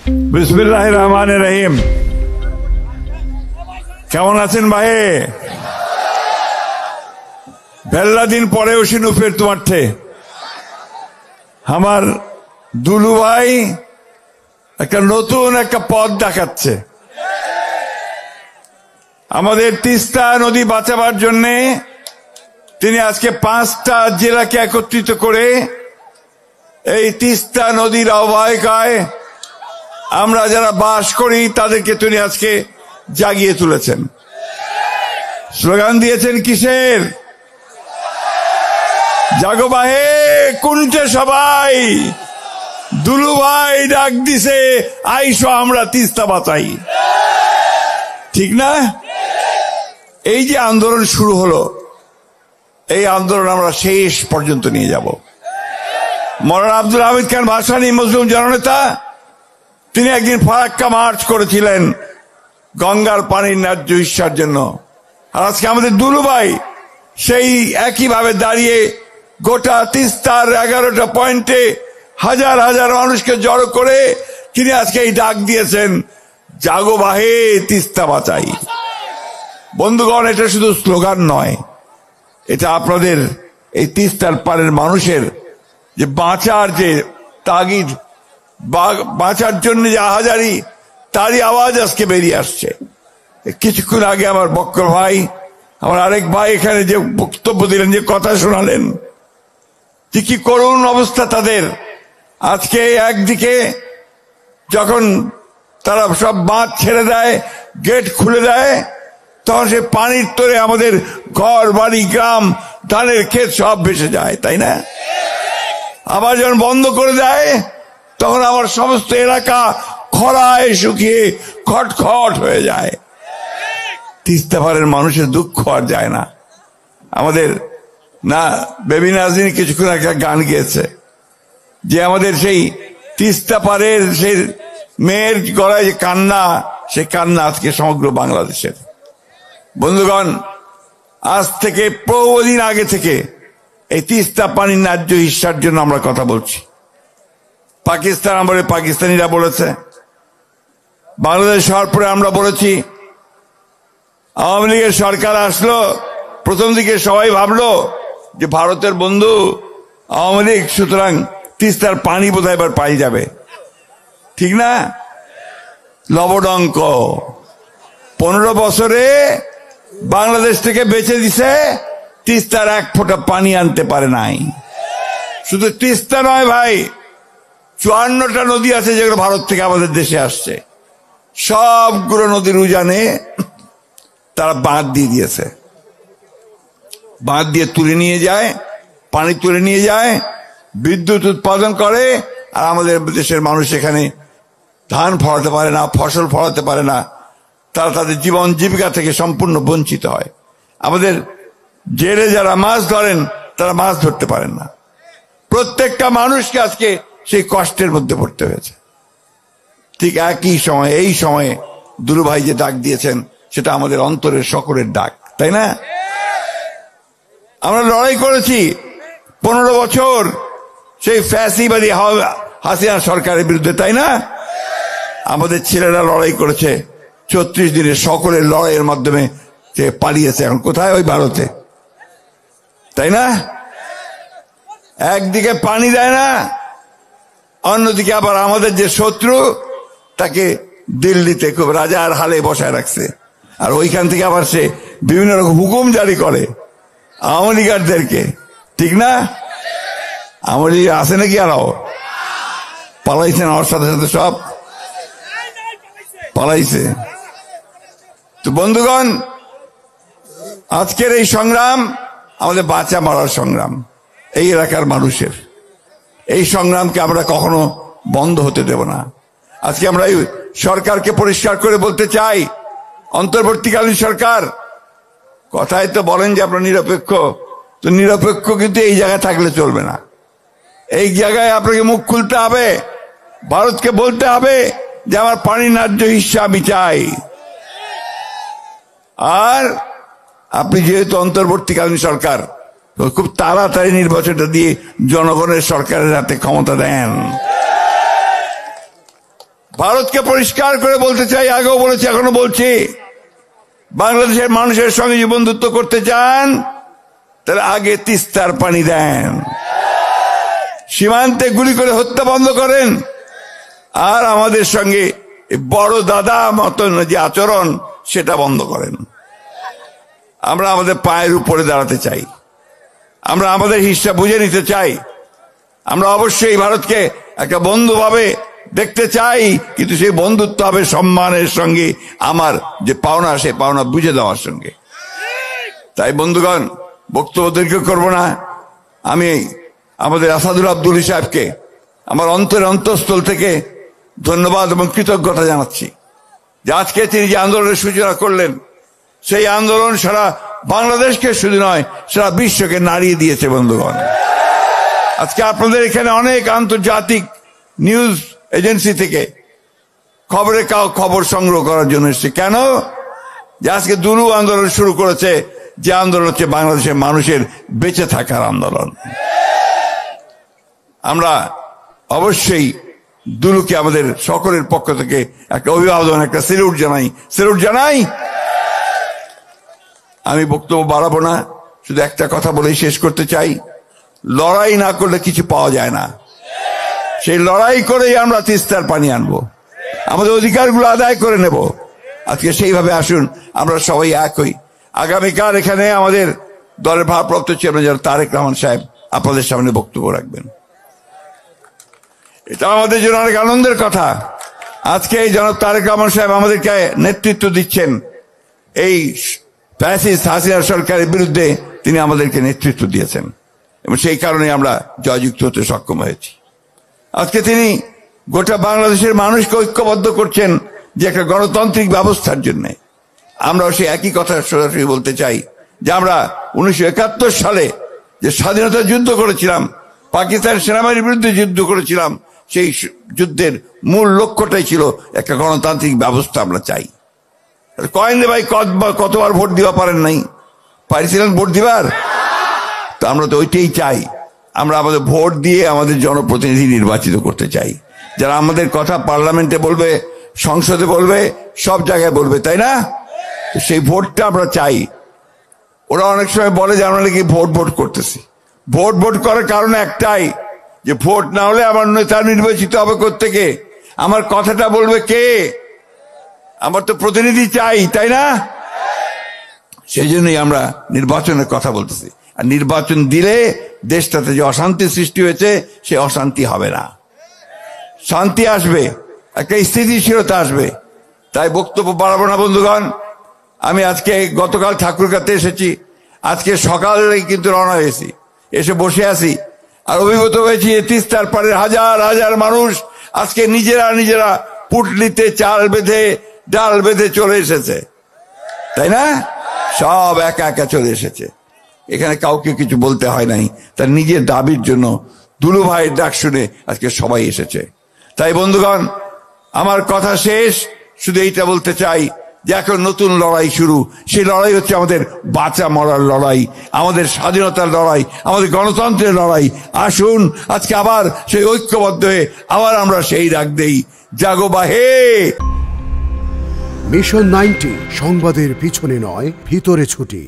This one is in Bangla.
বিসমিল্লাহির রহমানির রহিম। কেমন আছেন ভাই? বেলা দিন পরে উসিনু ফের তোমার থে আমার দুলু ভাই একটা নতুন একটা পথ দেখাচ্ছে। আমাদের তিস্তা নদী বাঁচাবার জন্য তিনি আজকে 5টা জেলাকে একত্রিত করে এই তিস্তা নদীর অববাহিকায় আমরা যারা বাস করি তাদেরকে তিনি আজকে জাগিয়ে তুলেছেন। স্লোগান দিয়েছেন কিসের? জাগো বাহে কোনটে সবাই, দুলু ভাই ডাক দিছে আইসো আমরা তিস্তা বাঁচাই। ঠিক না? এই যে আন্দোলন শুরু হলো, এই আন্দোলন আমরা শেষ পর্যন্ত নিয়ে যাব। মৌলানা আব্দুল হামিদ খান ভাসানী মুসলিম জননেতা তিনি একদিন ফারাক্কা মার্চ করেছিলেন গঙ্গার পানির ন্যায্য হিস্যার জন্য। আর আজকে আমাদের দুলু ভাই সেই একইভাবে দাঁড়িয়ে গোটা তিস্তার 11টা পয়েন্টে হাজার হাজার মানুষকে জড়ো করে তিনি আজকে এই ডাক দিয়েছেন, জাগো বাহে তিস্তা বাঁচাই। বন্ধুগণ, এটা শুধু স্লোগান নয়, এটা আপনাদের এই তিস্তার পারের মানুষের যে বাঁচার যে তাগিদ, বাঁচার জন্য যে আহাজারি, তারই আওয়াজ আজকে বেরিয়ে আসছে। কিছুক্ষণ আগে আমার বক্কর ভাই, আমার আরেক ভাই এখানে যে বক্তব্য দিলেন, যে কথা শোনালেন, যে কি করুণ অবস্থা তাদের। আজকে একদিকে যখন তারা সব বাঁধ ছেড়ে দেয়, গেট খুলে দেয়, তখন সে পানির তোরে আমাদের ঘর বাড়ি গ্রাম ধানের ক্ষেত সব ভেসে যায়, তাই না? আবার যখন বন্ধ করে দেয় তখন আমার সমস্ত এলাকা খরায় শুকিয়ে খটখট হয়ে যায়। তিস্তা পারের মানুষের দুঃখ আর যায় না। আমাদের না বেবি নাজনীন কিছুক্ষণ একটা গান গেয়েছে যে আমাদের সেই তিস্তা পারের সেই মেয়ের গলায় যে কান্না, সে কান্না আজকে সমগ্র বাংলাদেশের। বন্ধুগণ, আজ থেকে বহুদিন আগে থেকে এই তিস্তা পানির ন্যায্য হিস্যার জন্য আমরা কথা বলছি। পাকিস্তান আমলে পাকিস্তানিরা বলেছে, বাংলাদেশ হওয়ার পরে আমরা বলেছি। আওয়ামী লীগের সরকার আসলো, প্রথম দিকে সবাই ভাবলো যে ভারতের বন্ধু আওয়ামী লীগ, সুতরাং তিস্তার পানি বোধহয় এবার পাই যাবে। ঠিক না? লবডঙ্ক 15 বছরে বাংলাদেশ থেকে বেঁচে দিছে, তিস্তার 1 ফোঁটা পানি আনতে পারে নাই। শুধু তিস্তা নয় ভাই, 54টা নদী আছে যেগুলো ভারত থেকে আমাদের দেশে আসছে। সবগুলো নদীর উজানে তারা বাঁধ দিয়ে দিয়েছে। বাঁধ দিয়ে তুলে নিয়ে যায়, পানি তুলে নিয়ে যায়, বিদ্যুৎ উৎপাদন করে, আর আমাদের দেশের মানুষ এখানে ধান ফলাতে পারে না, ফসল ফলাতে পারে না। তারা তাদের জীবন জীবিকা থেকে সম্পূর্ণ বঞ্চিত হয়। আমাদের জেলে যারা মাছ ধরেন তারা মাছ ধরতে পারেন না। প্রত্যেকটা মানুষকে আজকে সেই কষ্টের মধ্যে পড়তে হয়েছে। ঠিক একই সময়ে, এই সময়ে দুলু ভাই যে ডাক দিয়েছেন, সেটা আমাদের অন্তরের সকলের ডাক, তাই না? আমরা লড়াই করেছি 15 বছর সেই ফ্যাসিবাদী হাসিনা সরকারের বিরুদ্ধে, তাই না? আমাদের ছেলেরা লড়াই করেছে 34 দিনের সকলের লড়াইয়ের মাধ্যমে সে পালিয়েছে। এখন কোথায়? ওই ভারতে, তাই না? একদিকে পানি দেয় না, অন্যদিকে আবার আমাদের যে শত্রু তাকে দিল্লিতে খুব রাজার হালে বসায় রাখছে। আর ওইখান থেকে আবার সে বিভিন্ন রকম হুকুম জারি করে আওয়ামী লীগারদেরকে। ঠিক না? আওয়ামী লীগ আছে নাকি? আরো পালাইছেন, আমার সাথে সাথে সব পালাইছে। তো বন্ধুগণ, আজকের এই সংগ্রাম আমাদের বাঁচা মরার সংগ্রাম, এই এলাকার মানুষের। এই সংগ্রামকে আমরা কখনো বন্ধ হতে দেব না। আজকে আমরা এই সরকারকে পরিষ্কার করে বলতে চাই, অন্তর্বর্তীকালীন সরকার, কথায় তো বলেন যে আপনারা নিরপেক্ষ, তো নিরপেক্ষ কিন্তু এই জায়গায় থাকলে চলবে না। এই জায়গায় আপনাকে মুখ খুলতে হবে, ভারতকে বলতে হবে যে আমার পানির ন্যায্য হিস্যা আমি চাই। আর আপনি যেহেতু অন্তর্বর্তীকালীন সরকার, খুব তাড়াতাড়ি নির্বাচনটা দিয়ে জনগণের সরকারের হাতে ক্ষমতা দেন। ভারতকে পরিষ্কার করে বলতে চাই, আগেও বলেছি এখনো বলছি, বাংলাদেশের মানুষের সঙ্গে যে বন্ধুত্ব করতে চান তাহলে আগে তিস্তার পানি দেন, সীমান্তে গুলি করে হত্যা বন্ধ করেন, আর আমাদের সঙ্গে বড় দাদা মতন যে আচরণ সেটা বন্ধ করেন। আমরা আমাদের পায়ের উপরে দাঁড়াতে চাই, আমরা আমাদের হিসাব বুঝে নিতে চাই, আমরা অবশ্যই ভারতকে একটা বন্ধু ভাবে দেখতে চাই, কিন্তু সেই বন্ধুত্ব হবে সম্মানের সঙ্গে, আমার যে পাওনা সে পাওনা বুঝে দেওয়ার সঙ্গে। তাই বন্ধুগণ, বক্তব্য দীর্ঘ করব না, আমি আমাদের আসাদুল আব্দুল সাহেবকে আমার অন্তঃস্থল থেকে ধন্যবাদ এবং কৃতজ্ঞতা জানাচ্ছি যে আজকে তিনি যে আন্দোলনের সূচনা করলেন, সেই আন্দোলন সারা বাংলাদেশকে শুধু নয় সারা বিশ্বকে নাড়িয়ে দিয়েছে। বন্ধুগণ, আজকে আপনাদের এখানে অনেক আন্তর্জাতিক নিউজ এজেন্সি থেকে খবর সংগ্রহ করার জন্য এসেছে। কেন? যে আজকে দুলু আন্দোলন শুরু করেছে, যে আন্দোলন হচ্ছে বাংলাদেশের মানুষের বেঁচে থাকার আন্দোলন। আমরা অবশ্যই দুলুকে আমাদের সকলের পক্ষ থেকে একটা অভিবাদন, একটা স্যালুট জানাই। আমি বক্তব্য বাড়াবো না, শুধু একটা কথা বলেই শেষ করতে চাই, লড়াই না করলে কিছু পাওয়া যায় না। সেই লড়াই করেই আমরা তিস্তার পানি আনবো, আমাদের অধিকারগুলো আদায় করে নেব। আজকে সেইভাবে আসুন আমরা সবাই এক হই। আগামীকাল এখানে আমাদের দলের ভারপ্রাপ্ত চেয়ারম্যান তারেক রহমান সাহেব আপনাদের সামনে বক্তব্য রাখবেন। এটা আমাদের জন্য অনেক আনন্দের কথা। আজকে এই জনাব তারেক রহমান সাহেব আমাদেরকে নেতৃত্ব দিচ্ছেন, এই ফ্যাসিস্ট হাসিনা সরকারের বিরুদ্ধে তিনি আমাদেরকে নেতৃত্ব দিয়েছেন এবং সেই কারণে আমরা জয়যুক্ত হতে সক্ষম হয়েছি। আজকে তিনি গোটা বাংলাদেশের মানুষকে ঐক্যবদ্ধ করছেন যে একটা গণতান্ত্রিক ব্যবস্থার জন্য। আমরাও সেই একই কথা সরাসরি বলতে চাই যে আমরা 1971 সালে যে স্বাধীনতা যুদ্ধ করেছিলাম, পাকিস্তান সেনাবাহিনীর বিরুদ্ধে যুদ্ধ করেছিলাম, সেই যুদ্ধের মূল লক্ষ্যটাই ছিল একটা গণতান্ত্রিক ব্যবস্থা আমরা চাই। কয়েন ভাই কতবার ভোট দিবা পারেন নাই, পারিছিলেন ভোট দিবার? তো আমরা তো ওইটাই চাই, আমরা আমাদের ভোট দিয়ে আমাদের জনপ্রতিনিধি নির্বাচিত করতে চাই, যারা আমাদের কথা পার্লামেন্টে বলবে, সংসদে বলবে, সব জায়গায় বলবে, তাই না? সেই ভোটটা আমরা চাই। ওরা অনেক সময় বলে যে আমরা নাকি ভোট করতেছি। ভোট করার কারণ একটাই, যে ভোট না হলে আমার নেতা নির্বাচিত হবে কোত্থেকে, আমার কথাটা বলবে কে? আমার তো প্রতিনিধি চাই, তাই না? সেই জন্যই আমরা নির্বাচনের কথা বলতেছি। আর নির্বাচন দিলে দেশটাতে যে অশান্তি সৃষ্টি হয়েছে সে অশান্তি হবে না, শান্তি আসবে, একটা স্থিতিশীলতা আসবে। তাই বক্তব্য বাড়াবো না বন্ধুগণ। আমি আজকে গতকাল ঠাকুরগাঁতে এসেছি, আজকে সকালে কিন্তু রওনা হয়েছি, এসে বসে আছি আর অভিভূত হয়েছি তিস্তার পাড়ের হাজার হাজার মানুষ আজকে নিজেরা পুটলিতে ডাল বেঁধে চলে এসেছে, তাই না? সব একা একা চলে এসেছে, এখানে কাউকে কিছু বলতে হয় নাই, তার নিজের দাবির জন্য দুলু ভাইয়ের ডাক শুনে আজকে সবাই এসেছে। তাই বন্ধুগণ, আমার কথা শেষ, শুধু এইটা বলতে চাই যে এখন নতুন লড়াই শুরু। সেই লড়াই হচ্ছে আমাদের বাঁচা মরার লড়াই, আমাদের স্বাধীনতার লড়াই, আমাদের গণতন্ত্রের লড়াই। আসুন আজকে আবার সেই ঐক্যবদ্ধ হয়ে আবার আমরা সেই ডাক দেই, জাগো বাহে। মিশন 90 সংবাদের পিছনে নয়, ভিতরে ছুটি।